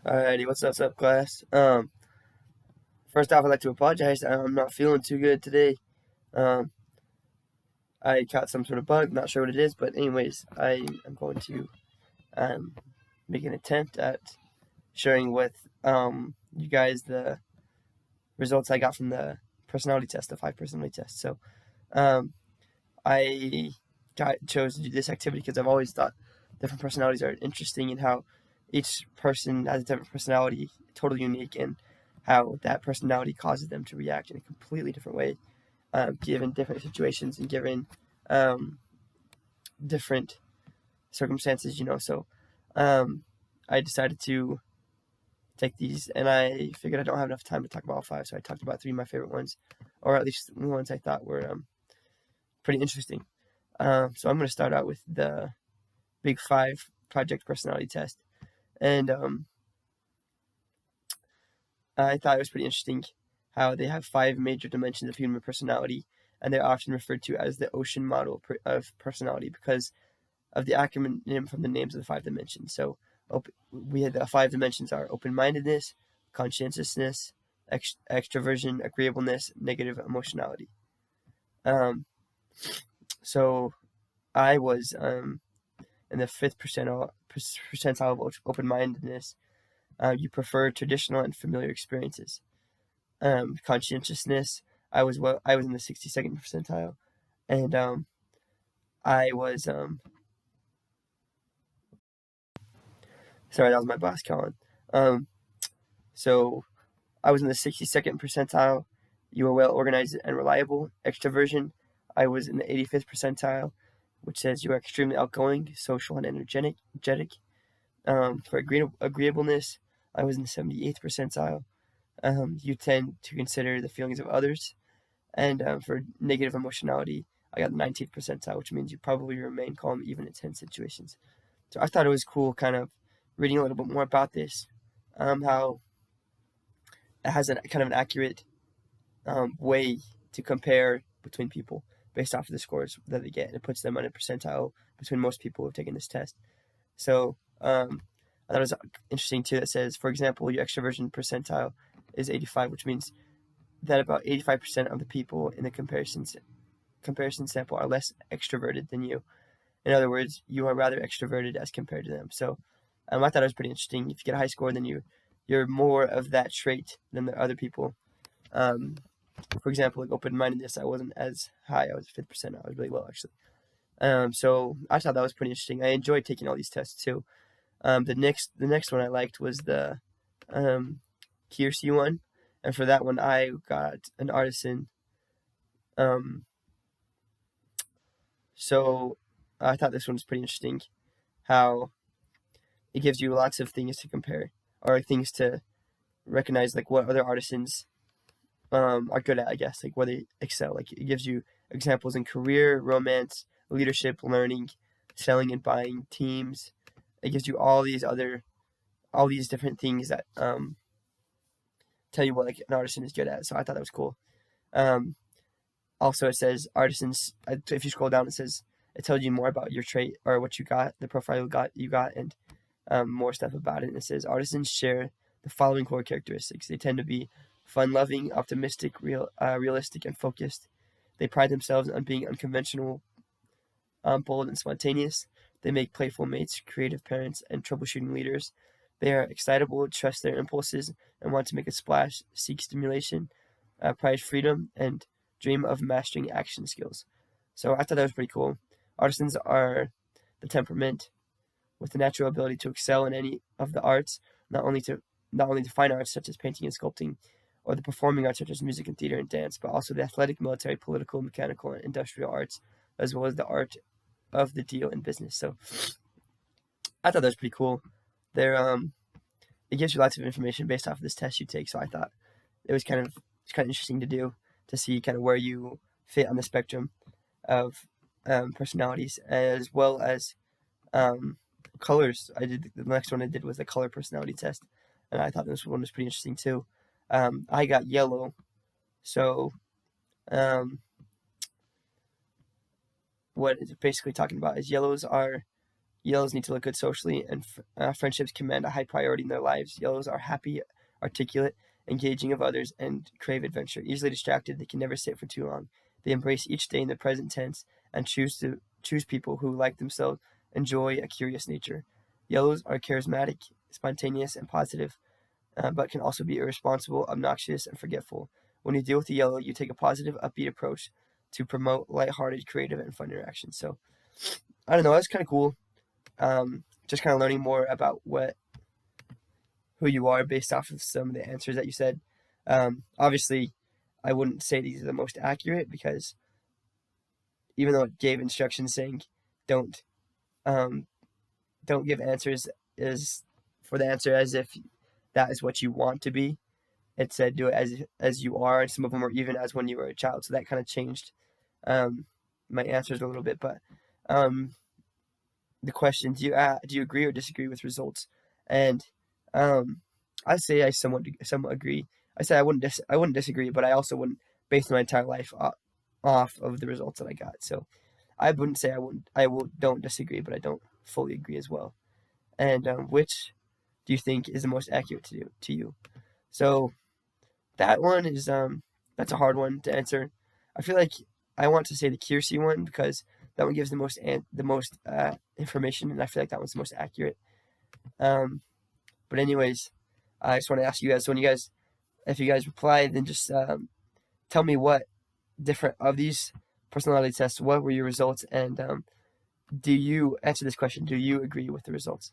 Alrighty, what's up, class? First off, I'd like to apologize. I'm not feeling too good today. Um, I caught some sort of bug, not sure what it is, but anyways, I am going to um, make an attempt at sharing with you guys the results I got from the personality test, the 5 personality test. So, um, I chose to do this activity because I've always thought different personalities are interesting and how each person has a different personality, totally unique, and how that personality causes them to react in a completely different way, given different situations and given um, different circumstances. So um, I decided to take these, and I figured I don't have enough time to talk about all five, so I talked about three of my favorite ones, or at least the ones I thought were pretty interesting. So I'm going to start out with the Big Five Project Personality Test, and I thought it was pretty interesting how they have five major dimensions of human personality, and they're often referred to as the Ocean Model of personality because of the acronym from the names of the five dimensions. So we had the five dimensions are open-mindedness, conscientiousness, extroversion, agreeableness, negative emotionality. Um, so I was in the fifth percentile of open-mindedness. You prefer traditional and familiar experiences. Conscientiousness. I was in the 62nd percentile, and I was sorry, that was my boss calling. Um, so I was in the 62nd percentile. You were well organized and reliable. Extroversion. I was in the 85th percentile, which says you are extremely outgoing, social, and energetic. For agreeableness, I was in the 78th percentile. You tend to consider the feelings of others. And for negative emotionality, I got the 19th percentile, which means you probably remain calm even in tense situations. So I thought it was cool kind of reading a little bit more about this, how it has a kind of an accurate way to compare between people based off of the scores that they get. It puts them on a percentile between most people who have taken this test. So I thought it was interesting too. That says, for example, your extroversion percentile is 85, which means that about 85% of the people in the comparison sample are less extroverted than you. In other words, you are rather extroverted as compared to them. So I thought it was pretty interesting. If you get a high score, then you're more of that trait than the other people. Um, for example, like open-mindedness, I wasn't as high. I was 5th percent. I was really low actually. So I thought that was pretty interesting. I enjoyed taking all these tests too. The next one I liked was the Keirsey one, and for that one I got an artisan. Um, so I thought this one was pretty interesting. How it gives you lots of things to compare or things to recognize, like what other artisans are good at, I guess, like where they excel. Like it gives you examples in career, romance, leadership, learning, selling and buying, teams. It gives you all these different things that tell you what like an artisan is good at. So I thought that was cool. Um, Also, it says artisans. If you scroll down, it tells you more about your trait or what you got, the profile you got, and more stuff about it. And it says artisans share the following core characteristics. They tend to be fun-loving, optimistic, realistic, and focused. They pride themselves on being unconventional, bold, and spontaneous. They make playful mates, creative parents, and troubleshooting leaders. They are excitable, trust their impulses, and want to make a splash, seek stimulation, prize freedom, and dream of mastering action skills. So I thought that was pretty cool. Artisans are the temperament with the natural ability to excel in any of the arts, not only the fine arts such as painting and sculpting, or the performing arts such as music and theater and dance, but also the athletic, military, political, mechanical, and industrial arts, as well as the art of the deal in business. So I thought that was pretty cool. There, it gives you lots of information based off of this test you take. So I thought it's kind of interesting to do to see kind of where you fit on the spectrum of personalities, as well as um, colors. The next one I did was the color personality test, and I thought this one was pretty interesting too. I got yellow, so what it's basically talking about is yellows are Yellows need to look good socially, and friendships command a high priority in their lives. Yellows are happy, articulate, engaging of others, and crave adventure. Easily distracted, they can never sit for too long. They embrace each day in the present tense and choose people who, like themselves, enjoy a curious nature. Yellows are charismatic, spontaneous, and positive, but can also be irresponsible, obnoxious, and forgetful. When you deal with the yellow, you take a positive, upbeat approach to promote lighthearted, creative, and fun interactions. So, I don't know, that's kind of cool. Just kind of learning more about who you are based off of some of the answers that you said. Obviously, I wouldn't say these are the most accurate because even though it gave instructions saying don't um, don't give answers is for the answer as if that is what you want to be. It said do it as you are, and some of them were even as when you were a child. So that kind of changed my answers a little bit. But um, the question: do you agree or disagree with results? And I say I somewhat agree. I say I wouldn't disagree, but I also wouldn't base my entire life off of the results that I got. So I wouldn't say I will don't disagree, but I don't fully agree as well. And which do you think is the most accurate to you? So that one is that's a hard one to answer. I feel like I want to say the Kiersey one because that one gives the most information, and I feel like that one's the most accurate. Um, but anyways, I just want to ask you guys. So if you guys reply, then just tell me what different of these personality tests. What were your results, and do you answer this question? Do you agree with the results?